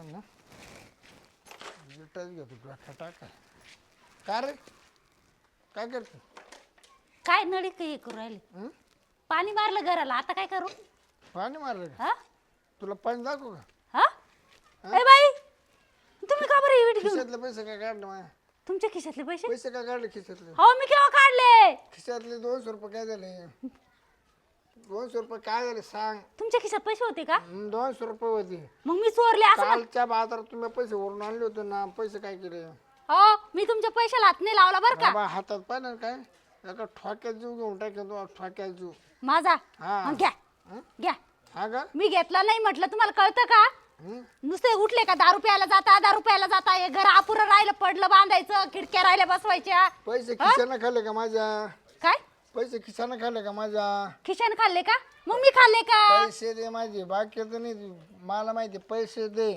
ना लिटच घेतो तुला टाका. काय रे काय करतो? काय नळी काही करू राहिले? पाणी मारलं घराला, आता काय करू? पाणी मारलं का? हा तुला पाणी दाखवू का? हा ए बाई, तुम्ही का बरं एवढी घेऊन? खिशातले पैसे काय काढले माझ्या? तुमच्या खिशातले पैसे? पैसे काय काढले खिशातले? हो, मी केव्हा काढले? खिशातले 200 रुपये काय झाले? 200 रुपये काय झाले सांग? तुमच्या खिशात पैसे होते का? 200 रुपये होते. मग मी चोरले असं म्हण- कालच्या बाजारात तुम्ही पैसे वरून आणले होते ना, पैसे काय केले? हो, मी तुमच्या पैशाला हात नाही लावला बरं का. बाबा हातात पाहिजे काय एका ठोक्यात जीव घेऊन टाकतो, ठोक्यात जीव. माझा हा. मग घ्या घ्या. हा का? मी घेतला नाही म्हटलं, तुम्हाला कळतं का? नुसते उठले का 10 रुपयाला जाता 10 रुपयाला जाता, हे घर अपुरं राहिलं पडलं बांधायचं, खिडक्या राहिल्या बसवायच्या. पैसे खिशानं खाल्ले का माझ्या? काय पैसे खिशानं खाल्ले का माझ्या? खिशान खाल्ले का? मग मी खाल्ले का? पैसे दे माझे, बाकी तर नाही. मला माहिती, पैसे दे.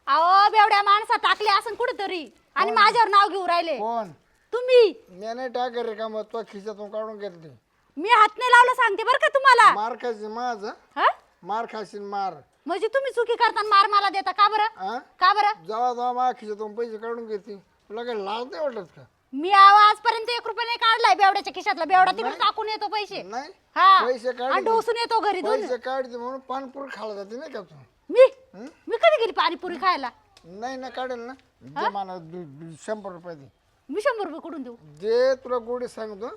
अहो, बेवड्या माणसा टाकले असं कुठेतरी आणि माझ्यावर नाव घेऊ राहिले. कोण? तुम्ही. मी नाही टाकर रे का, मग तो खिशातून काढून घेतले. मी हात नाही लावला सांगते बरं का तुम्हाला. मार खाशील माझा, हा? मार खाशील मार. म्हणजे तुम्ही चुकी करताना मार मला देता का बरं? हा? का बरं? जेव्हा जेव्हा माझ्या खिशातून पैसे काढून घेते, तुला काय लाज नाही वाटत का? मी आजपर्यंत 1 रुपया नाही काढलाय बेवड्याच्या खिशातला. बेवडा तिकडे टाकून येतो पैसे. नाही हा, पैसे काढ, आणि डोसून येतो घरी दोन. पैसे काढते म्हणून पानपुरी खायला जाते नाही का तू? मी कधी गेली पाणीपुरी खायला? नाही ना काढेल ना. दे मला 100 रुपये दे. मी 100 रुपये कुठून देऊ? जे तुला गोडी सांगतो,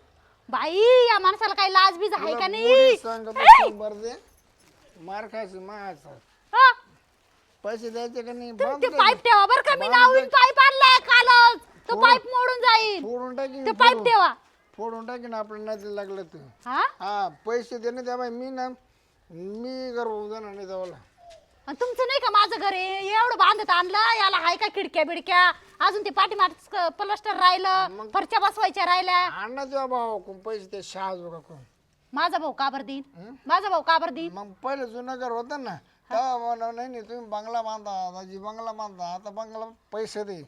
बाई, या माणसाला काही लाज बीज आहे का नाही? गोडी सांगतो, 100 दे. मार खायची माझा. हा? पैसे द्यायचे का नाही? तुम्ही ते पाईप ठेवा बरं का. मी नवीन पाईप आणलाय कालच. तो पाईप मोडून जाईल. फोडून टाकी, ते पाईप ठेवा. फोडून टाकी ना आपल्याला नाही लागलं तर. हा? हा, पैसे दे ना त्या बाई. मी गर्व जाणार नाही जावाला. आणि तुमचं नाही का माझं घर आहे एवढं बांधत आणलं, याला हाय का खिडक्या बिडक्या, अजून ते पाठीमाग प्लास्टर राहिलं, फरच्या बसवायच्या राहिल्या. आणा तुझ्या भाऊ कोण पैसे ते शहाजो का कोण? माझा भाऊ का बरं देईन? माझा भाऊ का बरं देईन? मग पहिले जुनं घर होतं ना, तेव्हा म्हणा नाही तुम्ही बंगला बांधा, दाजी बंगला बांधा, आता बंगला पैसे दे.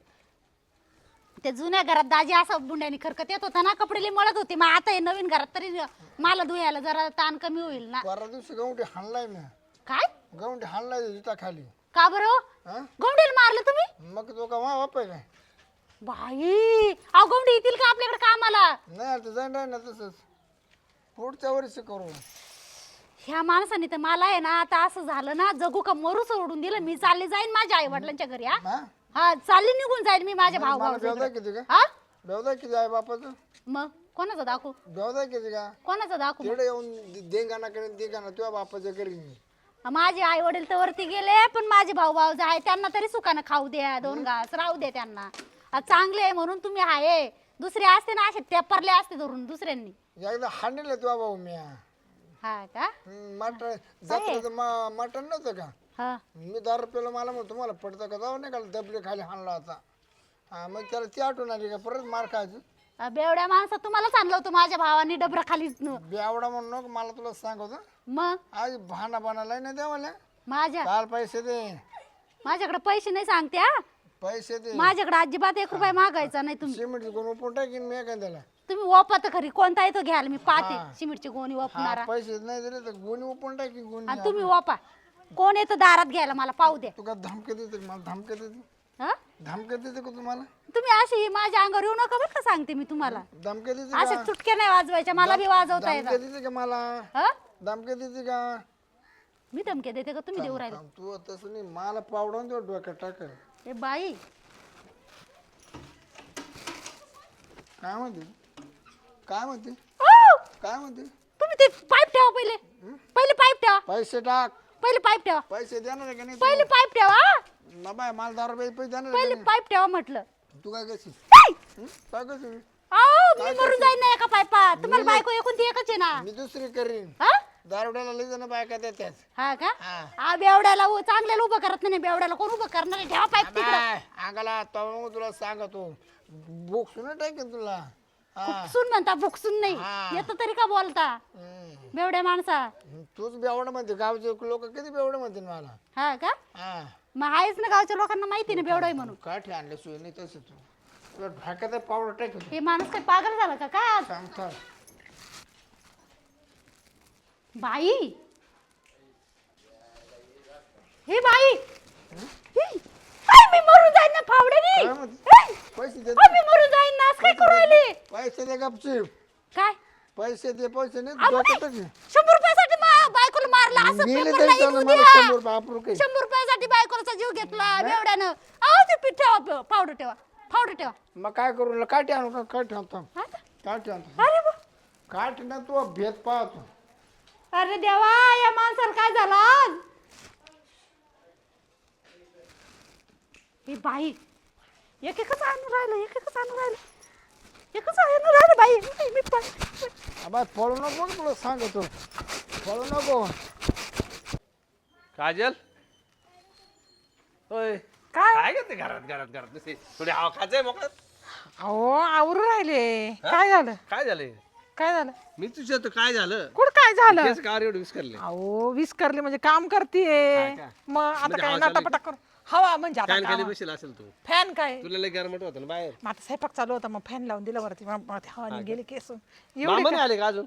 ते जुन्या घरात दाजी असं बुंड्याने खरकत येत होता ना, कपडे लई मळत होते. मग आता हे नवीन घरात तरी मला धुयाला जरा ताण कमी होईल ना. परवा दिवशी गवंडी हाणलाय मी. काय? गवंडी हाणलाय इटा खाली. का बरं हो? हा? गौंडीला मारलं तुम्ही? मग तो का मा बाप आहे काय? बाई, अहो गौंडी येतील का आपल्याकडे कामाला? नाही आता जाईन ना तसंच, पुढच्या वर्षी करू. ह्या माणसाने तर मला आहे ना आता असं झालं ना, जगू का मरू सोडून दिलं. मी चालले जाईन माझ्या आई वडिलांच्या घरी. हा हा? हा, चालली निघून जाईल मी माझ्या भाऊ मला भाऊ. बेवदा किती का? हा? बेवदा किती आहे बापाचं? मग कोणाचं दाखवू? बेवदा किती का? कोणाचं दाखवू? तिकडे येऊन देंगाना करेन देंगाना तुझ्या बापाच्या घरी मी. माझे आई वडील तर वरती गेले, पण माझे भाऊ भाऊ जे आहे त्यांना तरी सुखानं खाऊ द्या, 2 घास राहू द्या त्यांना. चांगले आहे म्हणून तुम्ही आहे. दुसरे असते ना असे तेपरले असते धरून दुसऱ्यांनी. एकदा हाणले तुझा भाऊ मी. हा का? मटण जत्रेचं मटण नव्हतं का? हा. मी 10 रुपयाला मला म्हणतो मला पडतं का जाऊ नाही का दबले खाली हाणला होता. हा, मग त्याला ती आठवण आली का परत मार खायची? बेवड्या माणसा तुम्हालाच आणलं होतं माझ्या भावानी डबरा खाली. बेवडा म्हणून नको मला, तुला सांगतो मग आज भाना बनायला नाही द्यावाला. माझ्या काल पैसे दे, माझ्याकडे पैसे नाही सांगते हा. पैसे दे. माझ्याकडे अजिबात 1 रुपया मागायचा नाही. तुम्ही सिमेंट कोण उपटून टाकीन मी एखाद्याला. तुम्ही वापा तर खरी, कोणता येतो घ्यायला मी पाहते. सिमेंटची गोणी वापरणारा. पैसे नाही दिले तर गुन्हे उपटून टाकीन गुन्हे. आणि तुम्ही वापा. कोण येतं दारात घ्यायला मला पाहू द्या. तू का धमके देते मला? धमके देते? हा? धमके देते का तुम्हाला? तुम्ही अशी माझ्या अंगावर येऊ नका बरं का, सांगते मी तुम्हाला. धमके देते असे का? चुटके नाही वाजवायच्या, मला बी वाजवता धमके येतात. देते का मला? हा? धमके देते का? मी धमके देते का तुम्ही देऊ राहिले? तू तसं नाही, मला पावडून देऊ डोक्यात टाकर. ए बाई, काय म्हणते? काय म्हणते? ओ! काय म्हणते? तुम्ही ते पाईप ठेवा पहिले. पहिले पाईप ठेवा. पैसे टाक. पहिले पाईप ठेवा. पैसे देणार आहे का नाही? पहिले पाईप ठेवा. हा? बाबा मला 10 रुपये पैसे देणार आहे पहिले का पाईप ठेवा म्हटलं. नाही? तू काय करशील? काय करशील? आओ, मी मरून जाईन ना एका पाईपात. तुम्हाला बायको एकूण ती एकच आहे ना. मी दुसरी करीन. हा? दारुड्याला लई जण बायका देतात. हा का? हा. बेवड्याला चांगल्याला उभं करत नाही. बेवड्याला कोण उभं करणार आहे? ठेवा पाईप तिकडं. बाय, अंगाला तो तुला सांगतो बुक सुन टाकेन तुला. हा. सुन म्हणता, बुकसून नाही हा. येतं तरी का बोलता बेवड्या माणसा? तूच बेवड म्हणते, गावचे लोक किती बेवड म्हणते मला. हा का? हा, मग आहेच ना, गावच्या लोकांना माहिती ना बेवडा आहे म्हणून. काठी आणले सोय नाही तसं तू तुला ढाक्यात पावडर टाक. हे माणूस काय पागल झाला का काय आज? सांगता बाई, हे बाई, ही. मी मरून जाईन ना फावड्यानी. काय म्हणते? पैसे दे मी मरून जाईन ना. असं काय करू राहिली? पैसे दे गपचूप. काय पैसे दे पैसे नाही आपण डोक्यात घे. 100 रुपयासाठी बायकोला मारला असं गेले पेपरला तरी येऊ चाललं द्या. मला 100 रुपये आपण काही 100 रुपयासाठी बायकोचा जीव घेतला बेवड्यानं. अहो ते पीठ ठेवा, पावडर ठेवा, पावडर ठेवा. मग काय करू काठी आणू का काठी आणतो हा? काठी आणतो अरे बा. काठी ना तू भेद पाहतो अरे देवा या माणसाला काय झालं आज? हे बाई एकच आणून राहिलं, एकच आणून राहिलं, एकच आणून राहिलं बाई. मी आबा पळू नको तुला सांगतो पळू नको काजल होय काय काय करते घरात घरात घरात नुसती थोडी हवा खायचंय मोकळत अहो आवरू राहिले. काय झालं काय झालंय काय झालं मी तुझ्या तर काय झालं कुठं काय झालं तेच कार एवढं विस्करले अहो विस्करले म्हणजे काम करतीये हा का? मग आता म्हणजे काय हवा चालू नाटापटा कर हवा म्हणजे आता फॅन खाली काम. बसेल असेल तू फॅन काय तुला लय गरमट होतं ना बाहेर मग आता स्वयंपाक चालू होता मग फॅन लावून दिला वरती मग ते हवा गेली केस एवढे मामा का? नाही आले का अजून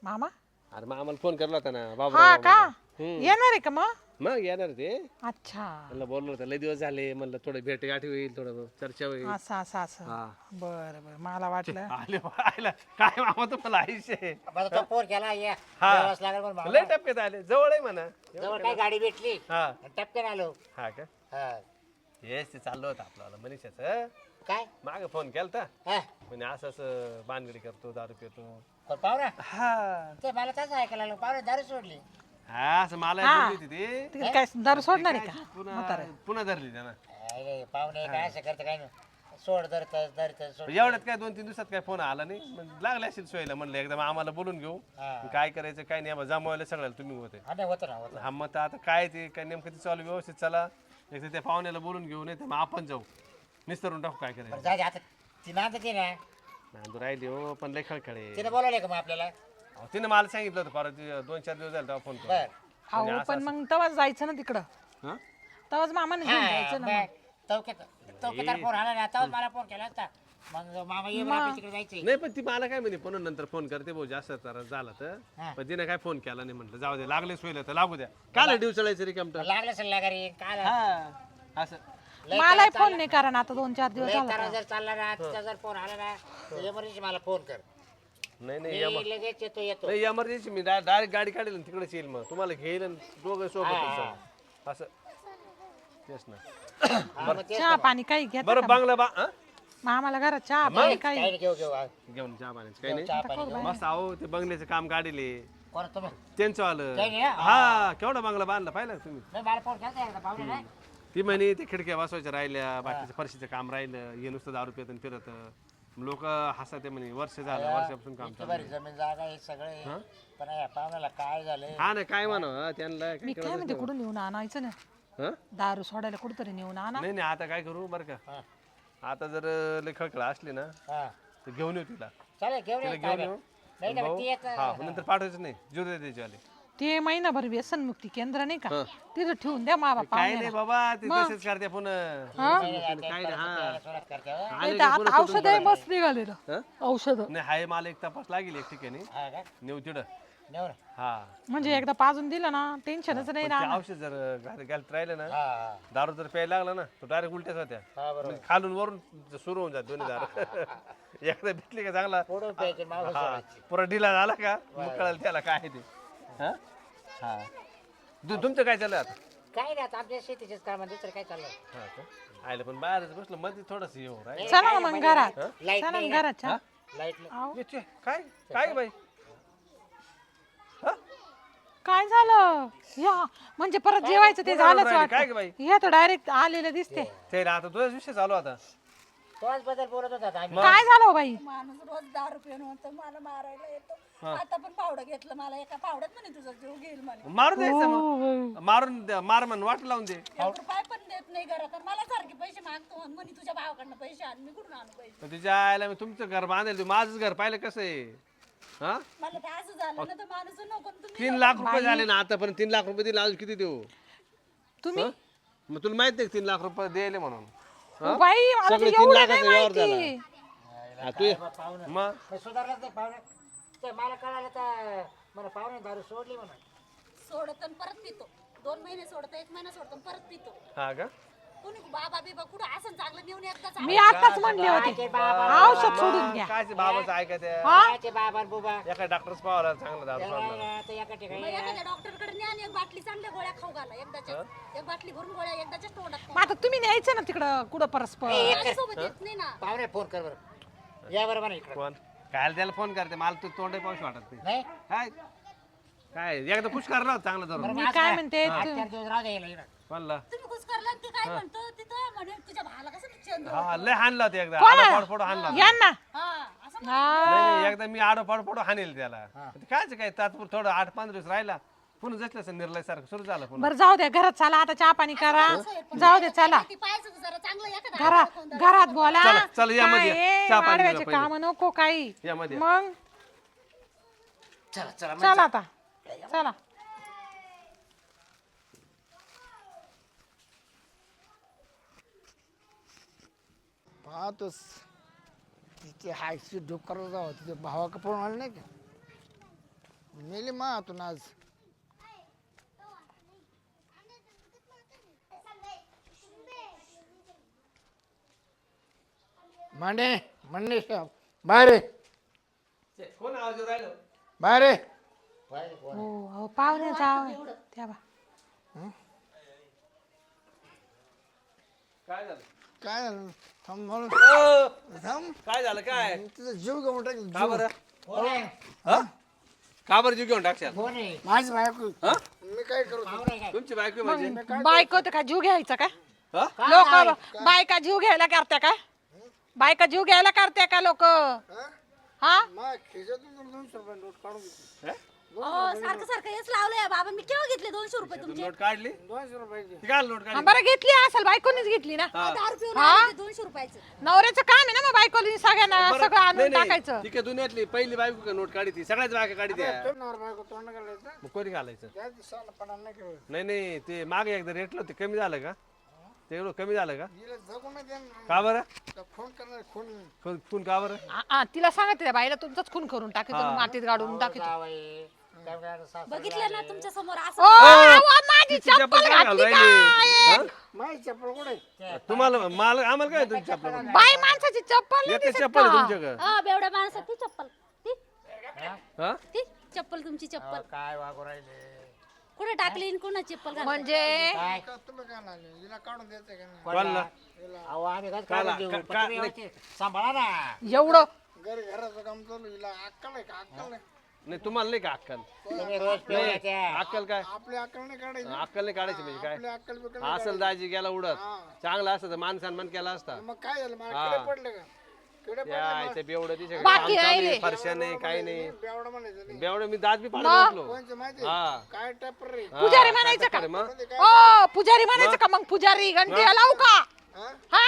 मामा अरे मामाला फोन करला होता ना हा बाबा का येणार आहे का मग मग येणार ते अच्छा मला बोललो होतं लय दिवस झाले म्हणलं थोडं भेट गाठी होईल थोडं चर्चा होईल असं असं असं हा. बरं बरं मला वाटलं आले आयला काय मामा तुम्हाला आयुष्य आहे माझा तो फोन केला या हा. जेवायलाच लागेल म्हणून भाऊ. लय टपक्यात आले जवळ आहे म्हणा जवळ काय गाडी भेटली हा आणि टपक्यान आलो हा का हा. येस ते चाललं होतं आपल्याला मनीषाचं काय माग फोन केलता हा म्हणजे असं असं बानगडी करतो दारू पितो पण पाहुणा हा ते मला तसं ऐकायला लागलं पाहुणे दारू सोडली हा असं मला हा. बोलली होती ती तिकडे काय दारू सोडणार आहे का पुन्हा पुन्हा धरली त्यानं अरे, पाहुणे काय असं करतं काय नाही सोड धरत सोड एवढ्यात काय 2-3 दिवसात काय फोन आला नाही मग लागले असेल सोयीला म्हणलं एकदम आम्हाला बोलून घेऊ हा. काय करायचं काय नाही आम्हाला जमवायला सगळ्याला तुम्ही होते हा नाही होतं ना होतं हा मग आता काय ते काय नेमकं ते चालू व्यवस्थित चला एक तर त्या पाहुण्याला बोलून घेऊ नाही तर मग आपण जाऊ निस्तरून टाकू काय बरं करायचं जाऊ दे आता ती नांद ती ना नांदू राहिली हो पण लय खळखळे तिने बोलावले का मग आपल्याला तिने मला सांगितलं होतं परत 2-4 दिवस झाले तेव्हा फोन कर बर अहो पण मग तेव्हाच जायचं ना तिकडं हा तेव्हाच मामाने घेऊन जायचं ना मग. चौकीदार फोन आला ना तेव्हाच मला फोन केला होता मग मामा ये मामी तिकडे जायचंय नाही पण ती मला काय म्हणे पुन्हा नंतर फोन करते भाऊ जास्त त्रास झाला तर हा. पण तिने काय फोन केला नाही म्हटलं जाऊ दे लागले सोयला तर लागू द्या काल डिव चढायचं रिकामट लागलं सल्ला घरी काय हा असं लय मलाही फोन नाही कारण आता 2-4 दिवस लय झाला तारा जर चालला ना तिचा जर फोन आला ना तर एमर्जन्सी मला फोन कर नाही नाही मी लगेच येतो नाही एमर्जन्सी मी डायरेक्ट गाडी काढेल आणि तिकडेच येईल मग तुम्हाला घेईल आणि दोघं सोबतच जाऊ. असं तेच ना हा, मग तेच चहा पाणी काही घेत बरं बांगला बा हा? मामाला घरात चहा पाणी काही काही नाही घेऊ घेऊ हा. घेऊन चहा पाण्याचं काही नाही चहा पाणी घेऊ मस्त आहो ते बंगल्याचं काम काढले कोण तुम्ही त्यांचं आलं काही नाही, हा केवढा बंगला बांधला पाहिला का तुम्ही नाही मला फोन केला एकदा पाहुणे नाही ती म्हणे ते खिडक्या बसवायच्या राहिल्या बाकीचं फरशीचं काम राहिलं हे नुसतं दारू पित आणि फिरत लोक हसत म्हणे वर्ष झालं वर्षापासून काम इतकी चालू बरी जमीन जागा हे सगळे पण या पाहुण्याला काय झालंय हा ना काय म्हणा त्यांना काय मी काय म्हणते कुठून नेऊन आणायचं ना हा? दारू सोडायला कुठतरी नेऊन आणा नाही नाही आता काय करू बरं का हा. आता जर लय खळखळ असली ना हा तर घेऊन येऊ तिला चालेल घेऊन तिला ये घेऊन काय येऊ नाही का भाऊ, ती येत हा नंतर पाठवायचं नाही जीव दे त्याच्यावाले ते महिनाभर व्यसनमुक्ती केंद्र नाही का तिथं ठेवून द्या मा बापा काय नाही बाबा ते तसेच करते पुन्हा काय नाही हा सुरुवात करते हो. आले आता औषध आहे मस्त निघालेलं हा? औषध नाही हाय मला एक तपास लागेल एक ठिकाणी हा का नेऊ तिथं नेऊ ना हा म्हणजे एकदा पाजून दिलं ना टेन्शनच नाही पण ना ते औषध जर घालत राहिलं ना हा हा दारू जर प्यायला लागला ना तो डायरेक्ट उलट्याच होत्या हा बरोबर म्हणजे खालून वरून सुरू होऊन जात दोन्ही दारू एकदा भेटली का चांगला फोडून प्यायचे मागं हा पुरा ढिला झाला का मग कळालं त्याला काय आहे ते हा हा तुमचं काय चाललं आता काय नाही आता आमच्या शेतीचेच काम दुसरं काय चाललं हा का आयलं पण बाहेरच बसलं मध्ये थोडस येऊ राहील चला ना मग घरात लाईट चला नाही ना घरात चहा. लाईट काय काय बाई काय झालं या म्हणजे परत जेवायचं ते झालंच राहिले? काय ग वाटतं बाई? या तर डायरेक्ट आलेलं दिसते ते आता तुझाच विषय चालू आता तोच बद्दल बोलत होता आम्ही काय झालं हो बाई माणूस रोज दारू पिऊन होतो मला मारायला येतो आता पण पावडं घेतलं मला एका पावड्यात म्हणे तुझा जीव घेईल म्हणे मारून द्यायचं मग मारून मार म्हण वाट लावून दे 1 रुपया पण देत नाही घरात आणि मला सारखे पैसे मागतो म्हणे तुझ्या भावाकडनं पैसे आण मी कुठून आणू पैसे तर तुझ्या आईला मी तुमचं घर बांधेल तू माझंच घर पाहिलं कसं आहे हा मला तर असं झालं ना तर माणूस नको आणि तुम्ही 3 लाख रुपये झाले ना आतापर्यंत 3 लाख रुपये दिले अजून किती देऊ तुम्ही मग तुला माहित नाही 3 लाख रुपये द्यायले म्हणून हो बाई मला सगळे तर 3 एवढं लाखाचा नाही व्यवहार माहिती झाला हा, तू मग पण सुधारलाच नाही पाहुणे ते मला कळालं तर मला पाहुणे दारू सोडली म्हणून सोडत आणि परत पितो 2 महिने सोडतो 1 महिना सोडतो आणि परत पितो हा का कोणी बाबा बिबा कुठं असं चांगलं नेऊन एकदाच मी आताच म्हणले होते औषध सोडून घ्या. काय ते बाबाचं ऐकत काय ते बाबा बुबा एका डॉक्टरच पाहावं चांगलं दारू सोडलं आता एका ठिकाणी मग एखाद्या डॉक्टरकडे न्या आणि एक बाटली चांगल्या गोळ्या खाऊ घाला एकदाच्या एक बाटली भरून गोळ्या एकदाच्या तोंडात मग आता तुम्ही न्यायचं ना तिकडं कुठं परस्पर. माझ्यासोबत येत नाही ना पाहुणे फोन कर बरं या बरं म्हणा इकडं कोण काय त्याला फोन करते मला तू तोंडही पाऊस वाटत नाही नाही काय काय एकदा खुश करणार चांगलं धरून मी काय म्हणते 4 दिवस राहू द्यायला इकडं म्हणलं तुम्ही खुश करला आणि ते काय म्हणतो तिथं म्हणे तुझ्या भावाला कसं चंद्र हा लय हाणला होता एकदा आडो पाडफोडो हाणला होता. यांना हा असं नाही नाही, एकदा मी आडो पाडफोडो हाणेल त्याला कायच काय तात्पुर थोडं 8-5 दिवस राहिला पुन्हा जसलं निर्लय सारखं सुरू झालं पुन्हा बरं जाऊ द्या घरात चला आता चहा पाणी करा. जाऊ दे चला ती पाहायचं जरा चांगलं एखादा घरात बोला. चला, चला, या मध्ये या. काय चहा पाणी आडव्याचे करा काम नको काही. या मध्ये. मग चला चला चला आता चला. पाहतोस तिथे हायची डोकर जावं तिथे भावा कपडून आले नाही का मेली हातून आज मांडे म्हणणे बाहेर ये. कोण आवाज येऊ राहिलो बाहेर ये. हो हो पाहुणे जाव त्या बा. काय झालं काय झालं थांब म्हणून थांब काय झालं काय तुझा जीव घेऊन टाक का बरं हा? का बरं जीव घेऊन टाकशाल कोण आहे माझी बायको हा? मी काय करू पाहुणे काय तुमची बायको म्हणजे बायको तर का जीव घ्यायचा का हा? लोक बायका जीव घ्यायला करते का बायका जीव घ्यायला करते का लोक हा मग खिशातून 200 रुपये नोट काढून घेतली. सारखं सारखं हेच लावलंय बाबा मी केव्हा घेतले 200 रुपये तुमचे नोट काढली 200 रुपयाची ती काय नोट हा, काढली बरं घेतली असेल बायकोनीच घेतली ना. 10 रुपये आले 200 रुपयाचं नवऱ्याचं काम आहे ना मग बायकोनी सगळ्यांना बरं, सगळं आणून नाही, नाही. टाकायचं. ती काय दुनियातली पहिली बायको का नोट काढी ती सगळ्याच बायका काढी त्या तो नवर बायको तोंड घालायचं मग कोणी घालायचं त्या दिवसाला पडा नाही केलं नाही नाही ते मागे एकदा रेटलं होते कमी झालं का ते एवढं कमी झालं का हिला जगून नाही देणार का बरं फोन करणार फोन कोण का बरं तिला सांगते त्या बाईला तुमचाच खून करून टाकायचं मातीत गाडून टाकायचं. जावई काय काय सासू बघितलं ना तुमच्या समोर ओ, असं अहो, माझी तिची चप्पल चप्पल काय घातली घालून काय? राहिली? माझी चप्पल कुठे तुम्हाला आम्हाला काय तुमची चप्पल बाई माणसाची चप्पल नाही एकच दिसत चप्पल आहे का? तुमच्याकडे बेवड्या माणसाची चप्पल हा ती चप्पल तुमची चप्पल काय वागू राहिले कुठे टाकली आणि कोणा चप्पल घातली? म्हणजे काय तुम्ही काय आले हिला काढून द्यायचं का नाही कोणाला अहो आम्ही काय काला- काढून देऊ का- पण का- तुम्ही व्यवस्थित सांभाळा ना एवढं घरी घराचं काम चालू हिला अक्कल आहे का अक्कल नाही नाही तुम्हाला नाही का अक्कल तुम्ही रोज पिऊन येत्या. अक्कल काय आपली अक्कल नाही काढायची अक्कल नाही काढायची म्हणजे आपली काय अक्कल बिकल असल दाजी गेला उडत चांगला असतं तर मान सन्मान केला असता मग काय झालं मला किडे पडले का किडे यायचं बेवडं तिच्या घरी बाकी काम चालू राहिले. आहे, फरशा नाही काही नाही बेवडा म्हणायचं नाही बेवडं मी दात बी पाडत बसलो कोणचं माहिती हा काय टपर रे हा, पुजारी काय म्हणायचं का? टक्कर आहे मग ओ पुजारी म्हणायचं का मग पुजारी घंटी लावू का हा? हा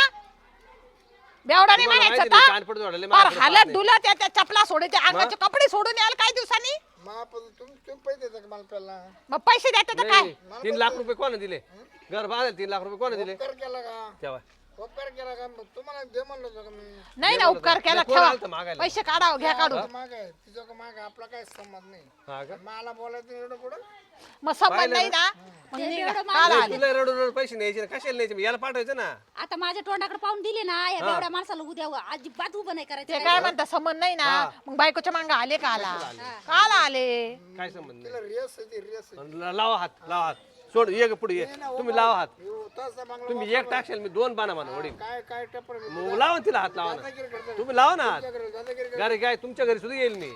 बेवडा नाही तुम्हाला म्हणायचं माहिती नाही, का कानपड जोडले फार हालत डुलत त्या चपला सोडे त्या अंगाचे कपडे सोडून याल काही दिवसांनी मग तुम्ही पैसे देता का मला पहिला मग पैसे देते तर काय 3 लाख रुपये कोण दिले घर बांधले 3 लाख रुपये कोण दिले उपकार केला का तेव्हा उपकार केला का मग तुम्हाला दे म्हणलं होतं का मी नाही ना उपकार केला कोण आलं ठेवा होतं मागायला? पैसे काढावं घ्या काढून माग आहे तिचं का माग आपला काय संमत नाही हा का मला बोलायचं एवढं पुढं मग संबंध नाही ना मग निघा. काल नाही, आले तुला रडू रडू पैसे न्यायचे ना, कशाला न्यायचे याला पाठवायचं ना आता माझ्या तोंडाकडे पाहून दिले ना या बेवड्या माणसाला उद्या अजिबात उभं नाही ते करायचं काय म्हणता संबंध नाही ना मग बायकोच्या मांग आले का आला काल आले काय संबंध तिला रेस आहे ती रेस आहे नाही लावा हात सोड ये ग पुढे ये तुम्ही लावा हात ह्यो तसा बांगला तुम्ही एक टाकशाल मी 2 बाणा म्हणा वडील काय काय टपर मग लावा ना तिला हात लावा ना तुम्ही लावा ना हात दादागिरी घरी काय तुमच्या घरी सुद्धा येईल मी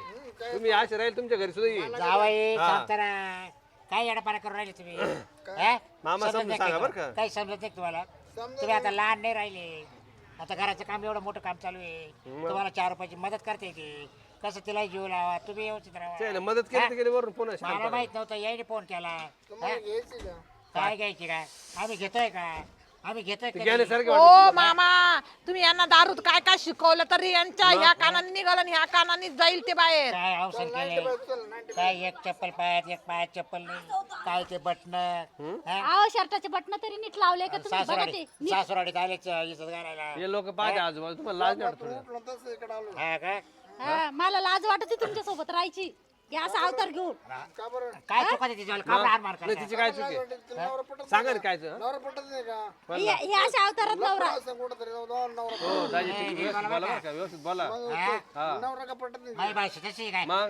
तुम्ही असे राहील तुमच्या घरी सुद्धा येईल जावई शांतरा काय येडापाडा करून राहिले तुम्ही हा? मामा समजत समजून नाही सांगा का? बरं का? काही समजत नाही तुम्हाला तुम्ही आता लहान नाही राहिले आता घराचं काम एवढं मोठं काम चालू आहे तुम्हाला 4 रुपयाची मदत करते येते कसं तिला जीव लावा तुम्ही व्यवस्थित राहा त्याला मदत केली तर गेली वरून पुन्हा मला शांत माहित नव्हतं यायने फोन केला तुम्हाला घ्यायची का काय घ्यायची काय आम्ही घेतोय का आम्ही घेतोय कधी? गेल्यासारखे ओ मामा तुम्ही यांना दारूत काय काय शिकवलं तरी यांच्या या कानाने निघालं आणि ह्या कानाने जाईल ते बाहेर काय औषध केले चल 90 काय एक चप्पल पायात एक पायात चप्पल नाही काय ते बटन अहो शर्टाचे बटन तरी नीट लावले का तुम्ही बघा ते सासुराडीत आलेच इज्जत घालायला हे लोक पाहते आजूबाजू तुम्हाला लाज नाही वाटत थोडं? तसं इकडे आलो हा का हा, मला लाज वाटते तुमच्या सोबत राहायची या असा अवतार घेऊन का बरं काय चुका तिच्या का हार मार नाही तिची काय चुकी तिला नवरा पटत सांगा ना काय ते, हं? नवरा पटत नाही का हे अशा अवतारात नवरा असं कुठं तरी नवरा हो दाजी तुम्ही व्यवस्थित बोला बरं का, व्यवस्थित बोला नवरा का पटत नाही माझी भाषा तशी काय मग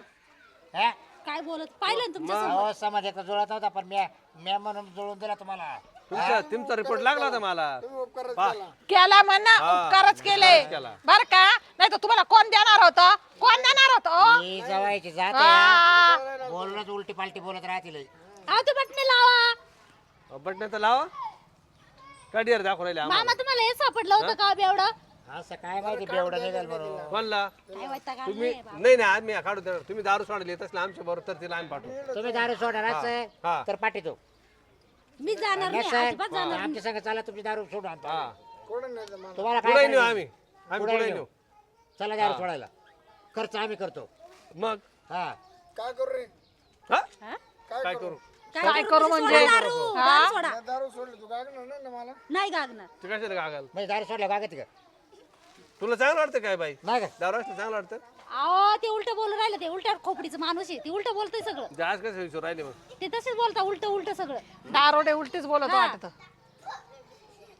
हा? काय बोलत पाहिलं ना तुमच्या अहो समाज एक जुळत नव्हता पण मी म्हणून जुळून दिला तुम्हाला तुमचा रिपोर्ट लागला होता मला तुम्ही उपकारच केला केला म्हणा उपकारच केले केला. बर का नाही तर तुम्हाला कोण देणार होतं कोण देणार होतं ही जवायची जात हा. बोलणं उलटी पालटी बोलत राहतील अहो ते बटणे लावा बटन तर लावा कडियर दाखवून राहिले आम्हाला मामा तुम्हाला हे सापडलं होतं का बेवडं असं काय माहिती बेवडं निघाल बरोबर कोणला काय वाटतं का तुम्ही नाही नाही आम्ही काढू देणार तुम्ही दारू सोडायला येत असले आमच्या बरोबर तर तिला आम्ही पाठवू तुम्ही दारू सोडणार हा. असं तर पाठीतो मी जाणार नाही अजिबात जाणार नाही. आमच्या संग चला तुमची दारू सोडू आणतो हा कोण नाही तर मला तुम्हाला पुढे काय नेऊ करायचं? आम्ही पुढे पुढे नेऊ. नेऊ चला दारू सोडायला खर्च आम्ही करतो मग हा काय करू रे हा हा? काय करू काय करू म्हणजे सोडा दारू, दारू सोडा या दारू सोडली तू काय करणार नाही ना मला नाही गागणार ते कशाला गागाल म्हणजे दारू सोडल्या बागत का तुला चांगलं वाटतं काय बाई नाही का दारू असलं चांगलं वाटतं अहो ते उलट बोलून राहिलं ते उलट खोपडीचं माणूस आहे ते उलट बोलतोय सगळं ते आज कसं विचारू राहिले मग ते तसेच बोलता उलट उलट सगळं दारोडे उलटीच बोलत वाटत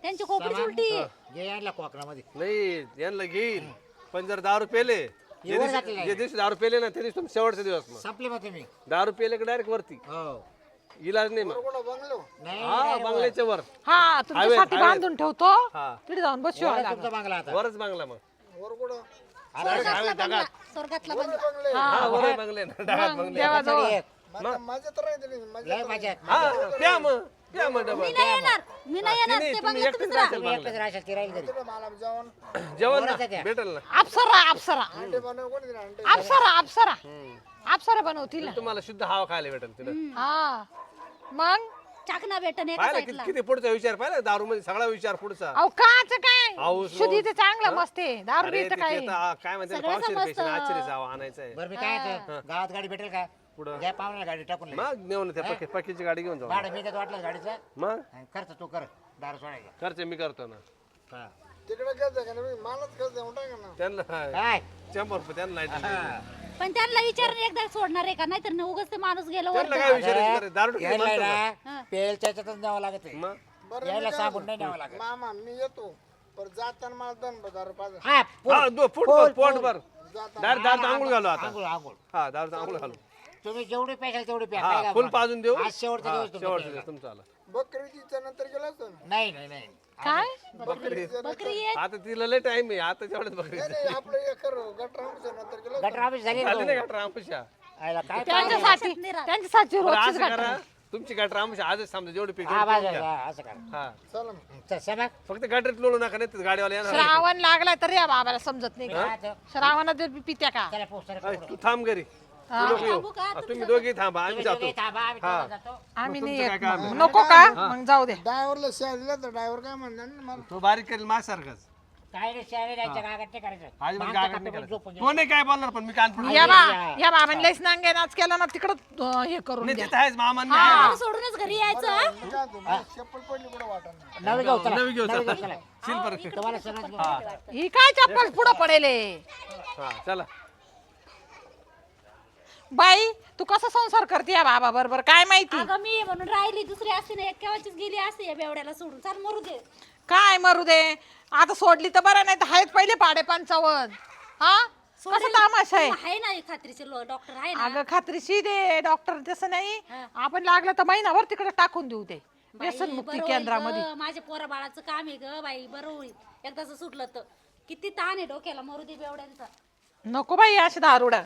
त्यांची खोपडीची उलटी आहे. जे आणला कोकणामध्ये नाही यांना घेईल पण जर दारू पेले जे वर दिवशी घातलेलं आहे. जे दिवशी दारू पेले ना त्या दिवशी तुम्ही शेवटचा दिवस मग संपले मग तुम्ही दारू पेले की डायरेक्ट वरती हो इलाज नाही मग कोणा बंगलो नाही हा बंगल्याच्या वर हा तुमच्यासाठी हवेत. बांधून ठेवतो हा तिथे जाऊन बसू वरच तुमचा बांगला आता वरच बांगला मग वर कुठं स्वर्गातला बंगला स्वर्गातला बंगला बंगले हा वर बंगले ना डायरेक्ट बंगले देवाजवळ एक. माझ्या तर राहते नाही माझ्या लय मजा हा प्या मग डबल मी नाही येणार मी नाही येणार ते तुम्ही बंगला एकटेच तुम्हीच राहा. राहशाल तुम्ही एकटेच बंगल्यात. राहशाल ती राहील घरी तिकडे मला जेवण जेवण ना वरच आहे. भेटेल ना अप्सरा अप्सरा अंडे बनव कोणी दिला अंडे अप्सरा अप्सरा अप्सरा बनवतील तुम्हाला शुद्ध हवा खायला भेटेल तिला हा मग चाकणा भेटन एका पाहिलं साईडला किती पुढचा विचार पाहिला दारू मध्ये सगळा विचार पुढचा अहो काच काय हाऊस शुद्धी ते चांगलं मस्त आहे दारू अरे बीत ते काय आता काय म्हणते सगळं पावशेर समजतं. पेशन आश्चर्य जावा आणायचं आहे बरं मी काय म्हणतो, गावात गाडी भेटेल का पुढं घ्या पाहुण्या गाडी टाकून मग नेऊन त्या पक्कीची गाडी घेऊन जाऊ भाडं मी देतो वाटलं गाडीचं मग आणि खर्च तू कर दारू सोडायचा खर्च मी करतो ना हा. तिकडे घ्यायचं का नाही मलाच घ्यायचं म्हणता का ना त्यांना काय 100 रुपये त्यांना नाही दिले. हा. पण त्यांना विचारून एकदा सोडणार आहे का नाहीतर उगाच ते माणूस गेलो त्यांना काय विचारायचं रे? दारू यायला म्हणतो का? ना पेलच्या याच्यातच न्यावं लागत आहे. मग बरं यायला सांगून नाही न्यावं लागत मामा मी येतो पर जाताना मला दोन दारू पाहिजे हा हा पोट भर जाता दारू दारू आंघोळ घालू आता आंघोळ आंघोळ हा दारू आंघोळ घालू तुम्ही जेवढे प्याशाल तेवढे प्या हा काय फुल घाबरू पाजून देऊ नका. आज शेवटचा हा, दिवस तुमचा शेवटचा प्यायला. दिवस तुमचा आला बकरीच्या नंतर गेला असतो ना नाही नाही नाही काय बकरी बकरी आहे आता तिला लय टाइम आहे आता तेवढ्याच बकरी नाही आपलं हे करू गटरामच्या नंतर गेला गटर ऑफिस झाली ना झाली भाऊ. नाही का रामपुषा आयला काय त्यांच्यासाठी नाही राहत. त्यांच्यासाठी बरं रोजचीच असं गाठ करा तुमची गाठ रामपुषा आजच समजा जेवढी पिक हा बाजू असं करा हा चला मग. चल समज फक्त गाडीत लोळू नका नाही तर गाडीवाला येणार श्रावण लागलाय तरी या बाबाला समजत नाही हा, चल. श्रावणात पित्या का चला पोहोच चला अय, तू थांब घरी तू नको येऊ. थांबू का? हा, तुम्ही दोघे थांबा आम्ही जातो तुम्ही थांबा, आम्ही तेव्हा जातो. आम्ही मग नाही तुमचं येत काय काम मग. नको का मग जाऊ दे ड्रायव्हरला शेअर दिला तर ड्रायव्हर काय म्हणणार ना मला तो बारीक करेल माझ्यासारखाच काय रे शहरे जायचं गागात नाही करायचं अजिबात मागचं गागाट कपडे नाही पण करायचं. झोपून घे. तो नाही काय बोलणार पण मी कान फुटून या बाबांनी लईच नांगे नाच केला ना तिकडं हे करून नाही द्या तिथं आहेच मामांनी मला सोडूनच घरी यायचं हा? मी काय म्हणतो, मला चप्पल पडली कुठं वाटत नवी घेऊ चला नवी घेऊ नवी चला. घेऊ चला शिल्पर तुम्हाला सगळं घेऊ. ही काय चप्पल पुढं पडेल हा चला बाई तू कसा संसार करते या बाबा बरोबर काय माहिती अगं मी म्हणून राहिली दुसरी असते ना एक केव्हाचीच गेली असते या बेवड्याला सोडून चाल मरू दे काय मरू दे आता सोडली तर बरं नाही तर आहेत पहिले पाडे 55 हा कसं तामाशा आहे आहे ना एक खात्रीचे डॉक्टर आहे ना अगं खात्रीशी दे डॉक्टर तसं नाही आपण लागलं तर महिनाभर तिकडे टाकून देऊ ते बाई, व्यसन मुक्ती बरं होईल केंद्रामध्ये गं, माझ्या पोरा बाळाचं काम आहे ग बाई बरं होईल एकदाच सुटलं तर किती ताण आहे डोक्याला मरू दे बेवड्यांचा नको बाई अशी दारुडा